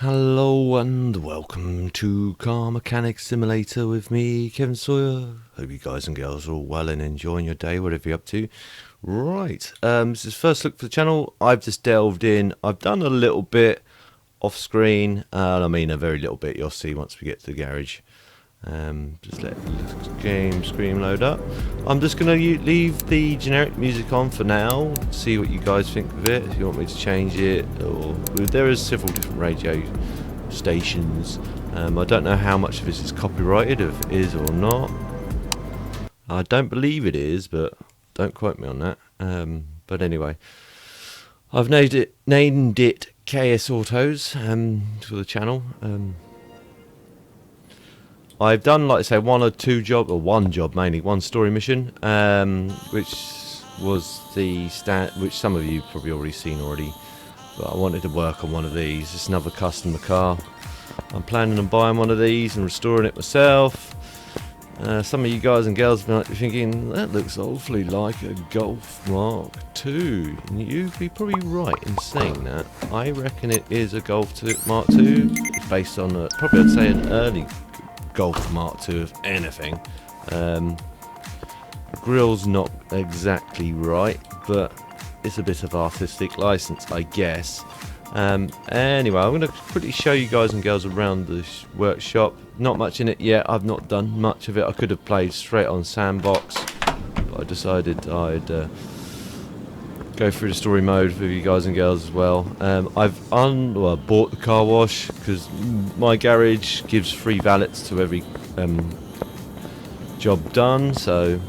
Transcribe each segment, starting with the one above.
Hello and welcome to Car Mechanic Simulator with me, Kevin Sawyer. Hope you guys and girls are all well and enjoying your day, whatever you're up to. Right, this is first look for the channel. I've just delved in. I've done a little bit off screen. I mean a very little bit, you'll see once we get to the garage. Just let the game screen load up. I'm just going to leave the generic music on for now, see what you guys think of it, if you want me to change it, or there is several different radio stations. I don't know how much of this is copyrighted, if it is or not. I don't believe it is, but don't quote me on that. But anyway, I've named it KS Autos for the channel. I've done, like I say, one job mainly, one story mission, which was which some of you probably already seen already, but I wanted to work on one of these. It's another customer car. I'm planning on buying one of these and restoring it myself. Some of you guys and girls might be thinking, that looks awfully like a Golf Mark II. And you'd be probably right in saying that. I reckon it is a Golf Mark II. It's based on, probably I'd say an early Golf Mark II, if anything. Grill's not exactly right, but it's a bit of artistic license, I guess. Anyway, I'm going to quickly show you guys and girls around the workshop. Not much in it yet. I've not done much of it. I could have played straight on Sandbox, but I decided I'd go through the story mode with you guys and girls as well. I've bought the car wash because my garage gives free valets to every job done, so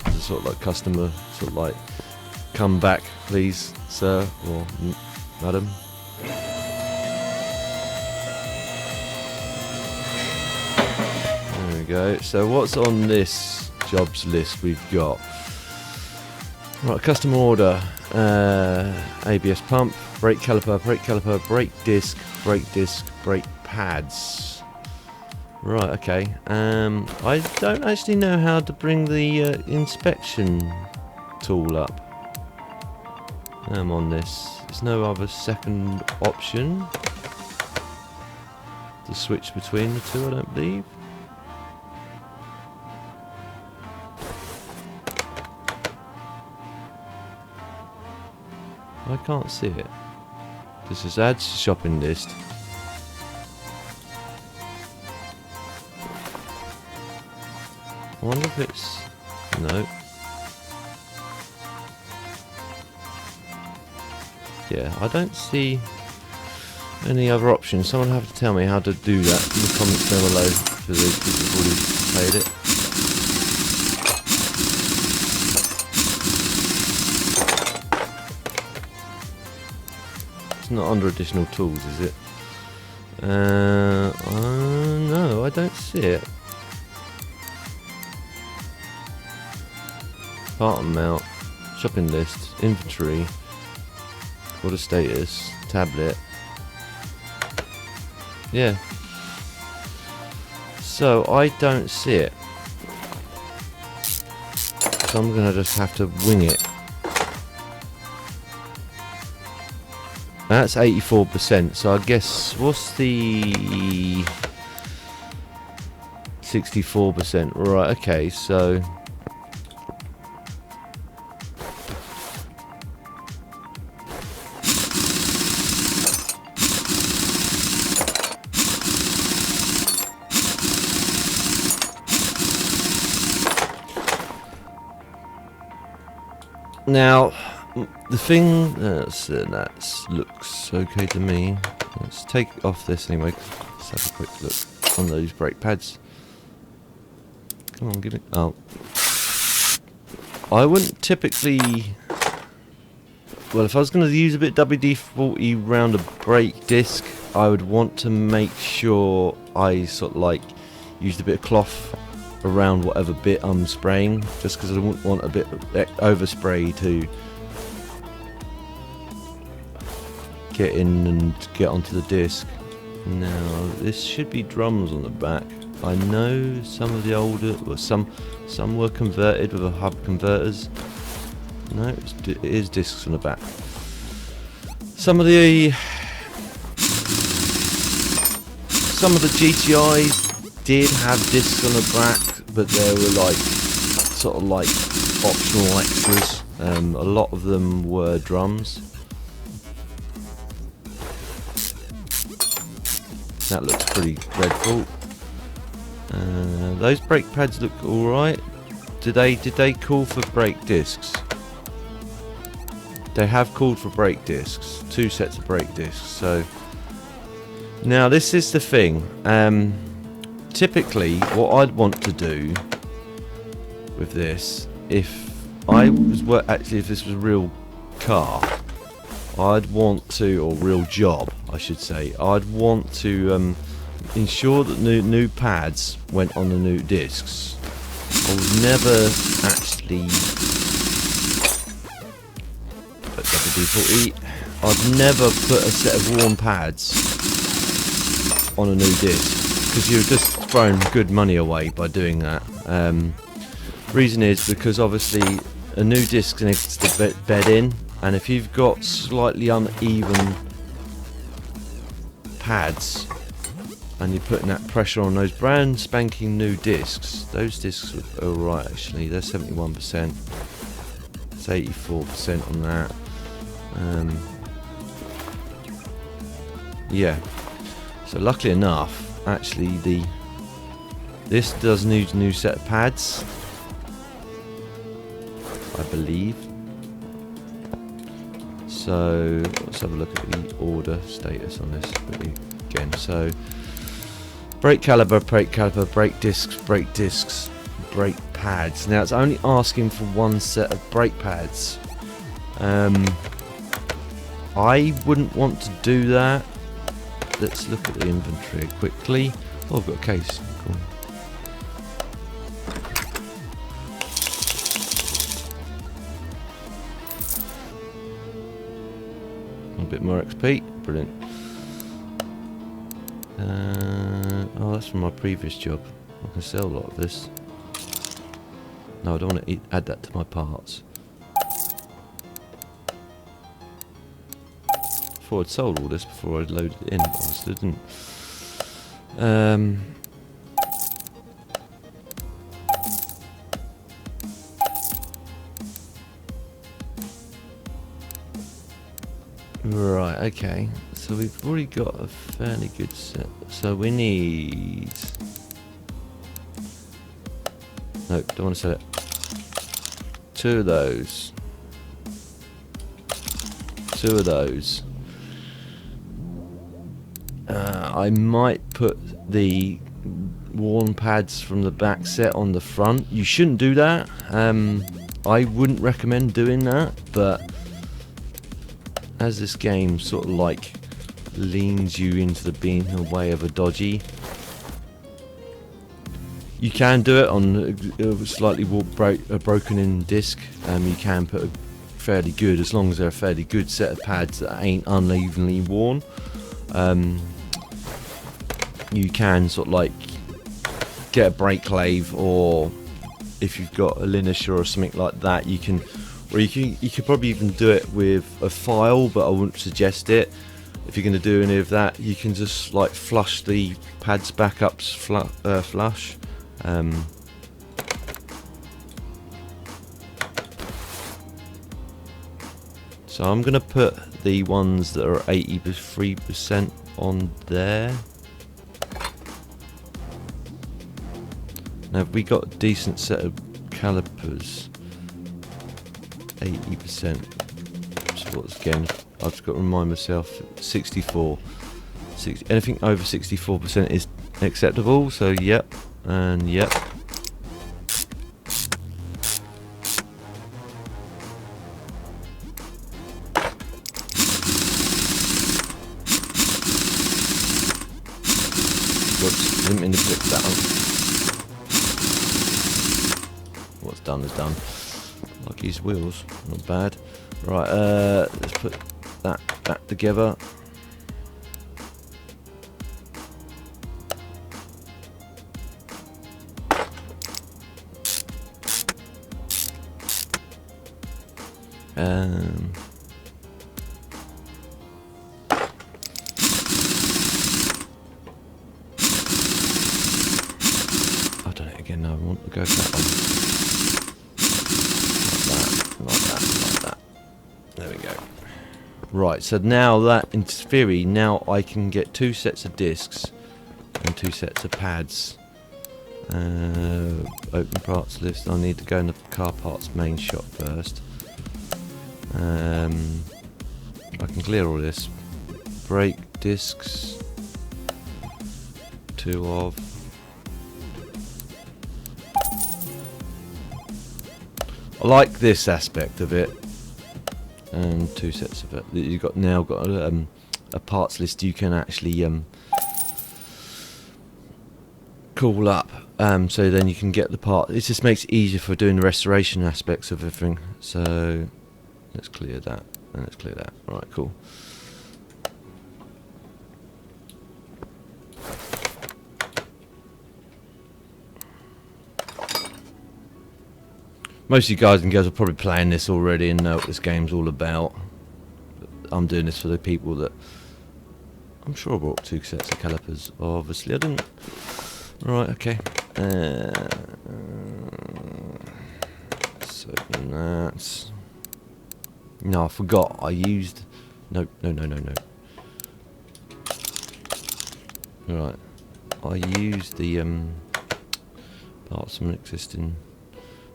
it's a sort of like customer, sort of like, come back please sir or madam. There we go. So what's on this jobs list we've got? Right, customer order, ABS pump, brake caliper, brake disc, brake pads. Right, okay. I don't actually know how to bring the inspection tool up. On this. There's no other second option to switch between the two, I don't believe. I can't see it. This is adds to shopping list. I wonder if it's... no. Yeah, I don't see any other options. Someone have to tell me how to do that in the comments down below for those people who've already played it. It's not under additional tools, is it? No, I don't see it. Bottom mount, shopping list, inventory, order status, tablet. Yeah. So I don't see it. So I'm gonna just have to wing it. That's 84%, so I guess, what's the 64%? Right, okay, so now, the thing that looks okay to me. Let's take off this anyway. Let's have a quick look on those brake pads. Come on, give it. Oh, I wouldn't typically. Well, if I was going to use a bit WD-40 around a brake disc, I would want to make sure I sort of like used a bit of cloth around whatever bit I'm spraying, just because I wouldn't want a bit of overspray to get in and get onto the disc. Now this should be drums on the back. I know some of the older, well, some were converted with a hub converters. No, it is discs on the back. Some of the some of the GTIs did have discs on the back, but they were like sort of like optional extras. A lot of them were drums. That looks pretty dreadful. Those brake pads look alright. Did they call for brake discs? They have called for brake discs. 2 sets of brake discs. So now this is the thing. Typically, what I'd want to do with this, if this was a real car, I'd want to, or real job, I should say, I'd want to ensure that new pads went on the new discs. I would never actually put WD-40. I'd never put a set of worn pads on a new disc, because you're just throwing good money away by doing that. Reason is because obviously a new disc needs to bed in, and if you've got slightly uneven pads and you're putting that pressure on those brand spanking new discs, those discs are alright actually. They're 71%. It's 84% on that. Yeah. So luckily enough, actually this does need a new set of pads, I believe. So let's have a look at the order status on this again. So brake caliper, brake discs, brake pads. Now it's only asking for 1 set of brake pads. I wouldn't want to do that. Let's look at the inventory quickly. Oh, I've got a case. Cool. A bit more XP. Brilliant. Oh, that's from my previous job. I can sell a lot of this. No, I don't want to add that to my parts. I'd sold all this before I'd loaded it in, obviously didn't. Right, okay. So we've already got a fairly good set. So we need... Nope, don't want to sell it. 2 of those. 2 of those. I might put the worn pads from the back set on the front. You shouldn't do that. I wouldn't recommend doing that, but as this game sort of like leans you into being a way of a dodgy, you can do it on a slightly broken in disc. You can put a fairly good, as long as they're a fairly good set of pads that ain't unevenly worn. You can sort of like get a brake lathe, or if you've got a linisher or something like that, you can, or you could probably even do it with a file, but I wouldn't suggest it. If you're going to do any of that, you can just like flush the pads back up flush. So I'm going to put the ones that are 83% on there. Now, if we got a decent set of calipers, 80%. So what's again? I've just got to remind myself. 64. Anything over 64% is acceptable. So yep, and yep. Whoops, didn't mean to click that on. What's done is done. Like his wheels, not bad. Right, let's put that back together. no, I want to go for that one. Like that. There we go. Right, so now that, in theory, now I can get 2 sets of discs and 2 sets of pads. Open parts list. I need to go in the car parts main shop first. I can clear all this. Brake discs. 2 of. I like this aspect of it. And 2 sets of it. You've got now got a parts list you can actually call up. So then you can get the part. It just makes it easier for doing the restoration aspects of everything. So let's clear that and let's clear that. All right, cool. Most of you guys and girls are probably playing this already and know what this game's all about. But I'm doing this for the people that... I'm sure I brought 2 sets of calipers. Obviously I didn't. Right, okay. So that's... No, I forgot. I used... No. Right. I used the parts from an existing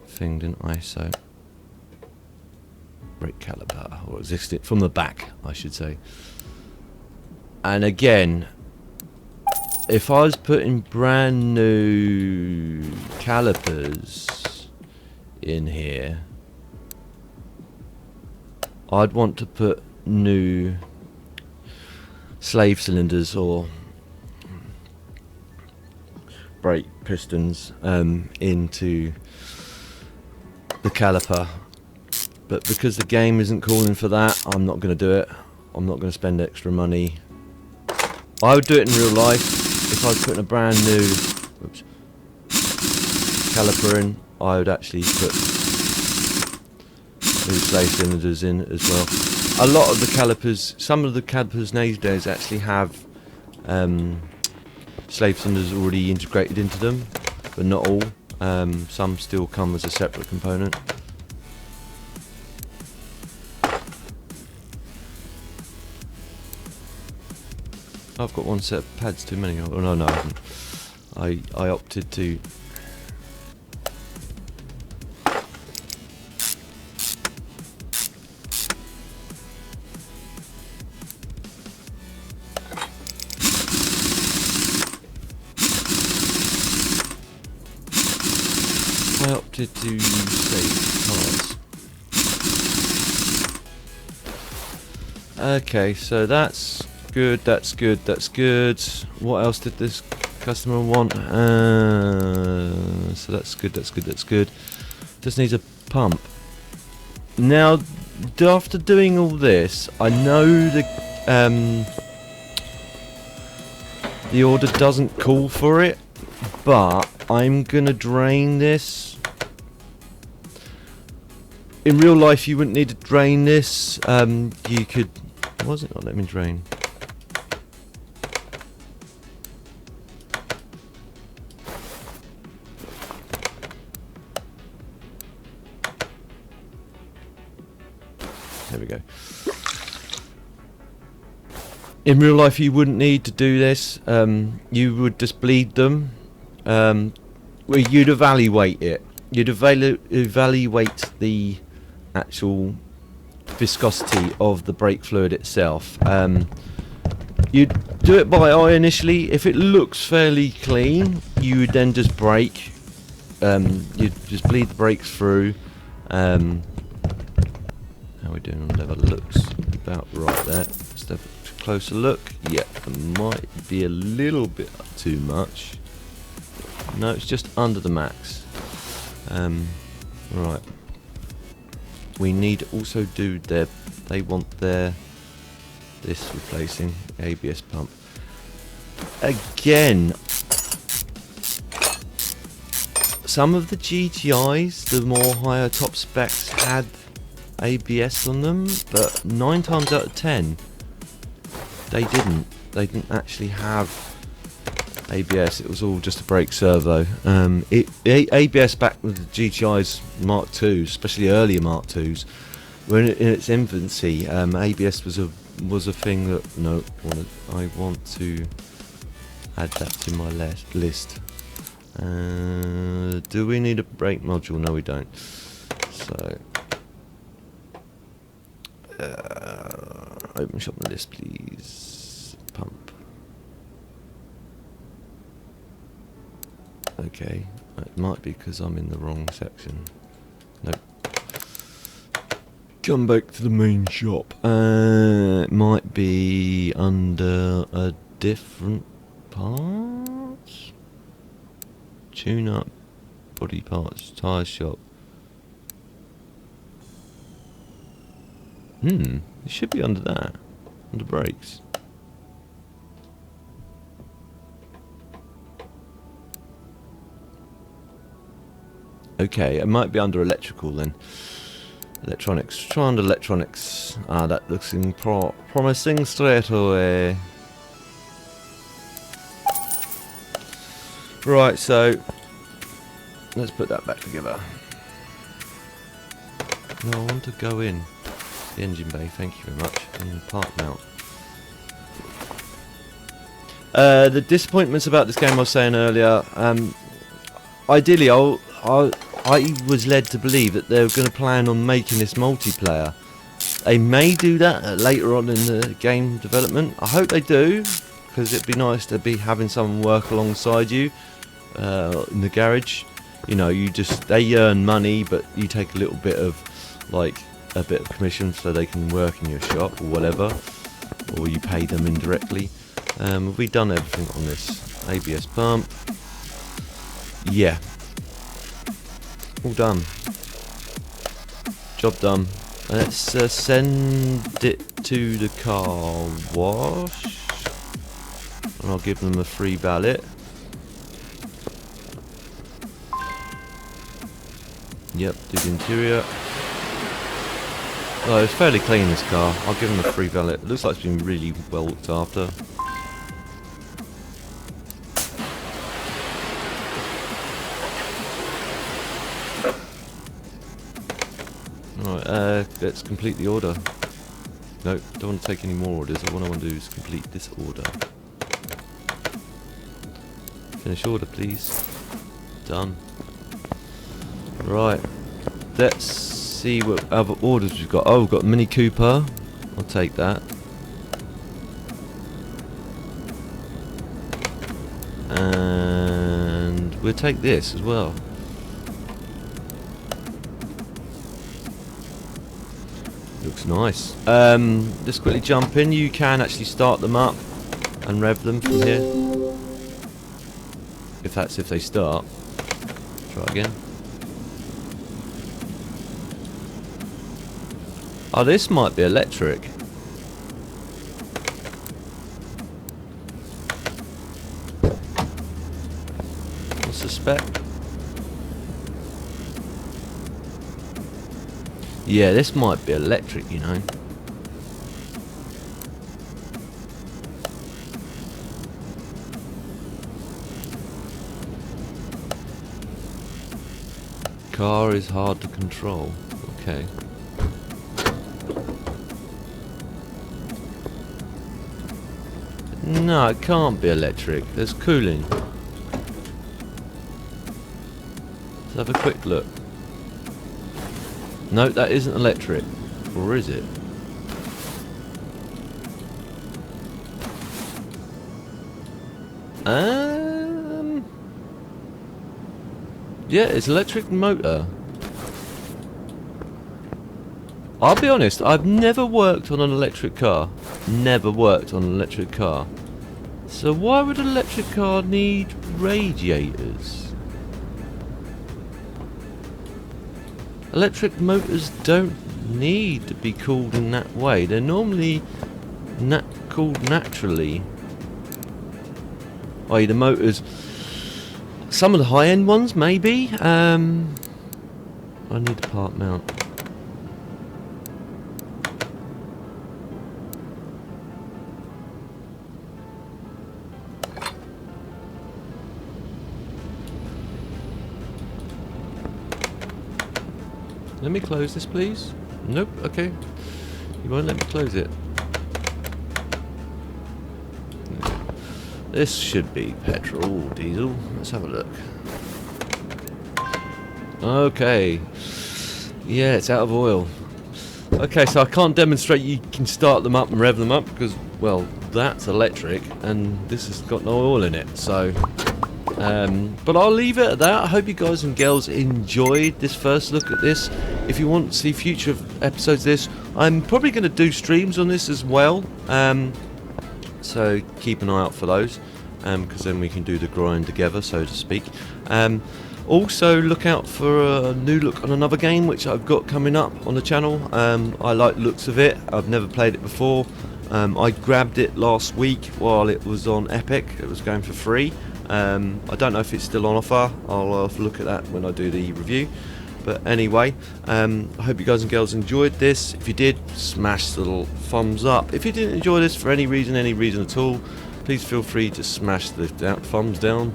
thing, didn't I? So brake caliper, or existed from the back, I should say. And again, if I was putting brand new calipers in here, I'd want to put new slave cylinders or brake pistons into the caliper, but because the game isn't calling for that, I'm not going to do it. I'm not going to spend extra money. I would do it in real life if I was putting a brand new caliper in. I would actually put new slave cylinders in as well. A lot of the calipers, some of the calipers nowadays actually have slave cylinders already integrated into them, but not all. Some still come as a separate component. I've got 1 set of pads too many. Oh no, I haven't. I opted to save parts. Okay, so that's good, that's good, that's good. What else did this customer want? So that's good, that's good, that's good. Just needs a pump. Now, after doing all this, I know the order doesn't call for it, but I'm gonna drain this. In real life, you wouldn't need to drain this. You could. Why is it not letting me drain? There we go. In real life, you wouldn't need to do this. You would just bleed them. Well, you'd evaluate it. You'd evaluate the actual viscosity of the brake fluid itself. You'd do it by eye initially. If it looks fairly clean, you would then just brake. You'd just bleed the brakes through. How are we doing on level? Looks about right there. Let's have a closer look. Yeah, it might be a little bit too much. No, it's just under the max. Right. We need to also do their. They want their. This replacing ABS pump. Again, some of the GTIs, the more higher top specs, had ABS on them, but 9 times out of 10, they didn't. They didn't actually have ABS. It was all just a brake servo. ABS back with the GTI's Mark II, especially earlier Mark IIs, were in its infancy. ABS was a thing that I want to add that to my list. Do we need a brake module? No, we don't. So open shop list, please. Pump. Okay, it might be because I'm in the wrong section. Nope. Come back to the main shop. It might be under a different part. Tune up, body parts, tyre shop. It should be under that, under brakes. Okay, it might be under electrical then. Electronics. Try under electronics. Ah, that looks promising straight away. Right, so let's put that back together. No, I want to go in the engine bay. Thank you very much. And part mount. The disappointments about this game I was saying earlier. Ideally, I was led to believe that they were going to plan on making this multiplayer. They may do that later on in the game development. I hope they do, because it'd be nice to be having someone work alongside you in the garage. You know, they earn money, but you take a little bit of commission so they can work in your shop or whatever, or you pay them indirectly. Have we done everything on this? ABS pump. Yeah. All done. Job done. Let's send it to the car wash. And I'll give them a free ballot. Yep, do the interior. Oh, it's fairly clean, this car. I'll give them a free ballot. It looks like it's been really well looked after. Alright, let's complete the order. No, don't want to take any more orders. All I want to do is complete this order. Finish order, please. Done. Right, let's see what other orders we've got. Oh, we've got Mini Cooper. I'll take that. And we'll take this as well. Looks nice. Let's quickly jump in. You can actually start them up and rev them from here. If they start. Try again. Oh, this might be electric. What's the spec? Yeah, this might be electric, you know. Car is hard to control. Okay. No, it can't be electric. There's cooling. Let's have a quick look. No, that isn't electric. Or is it? Yeah, it's electric motor. I'll be honest, I've never worked on an electric car. Never worked on an electric car. So why would an electric car need radiators? Electric motors don't need to be cooled in that way. They're normally cooled naturally. i.e. the motors, some of the high-end ones maybe. I need a part mount. Let me close this, please. Nope, okay. You won't let me close it. This should be petrol or diesel. Let's have a look. Okay. Yeah, it's out of oil. Okay, so I can't demonstrate you can start them up and rev them up because, well, that's electric and this has got no oil in it. So, but I'll leave it at that. I hope you guys and girls enjoyed this first look at this. If you want to see future episodes of this, I'm probably going to do streams on this as well. So keep an eye out for those, because then we can do the grind together, so to speak. Also look out for a new look on another game which I've got coming up on the channel. I like the looks of it. I've never played it before. I grabbed it last week while it was on Epic. It was going for free. I don't know if it's still on offer. I'll have a look at that when I do the review. But anyway, I hope you guys and girls enjoyed this. If you did, smash the little thumbs up. If you didn't enjoy this for any reason at all, please feel free to smash the thumbs down.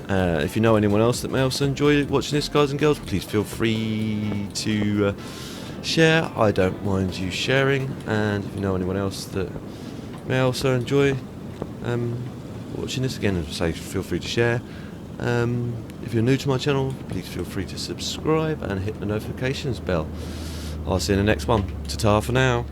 If you know anyone else that may also enjoy watching this, guys and girls, please feel free to share. I don't mind you sharing. And if you know anyone else that may also enjoy watching this, again, as I say, feel free to share. If you're new to my channel, please feel free to subscribe and hit the notifications bell. I'll see you in the next one. Ta-ta for now.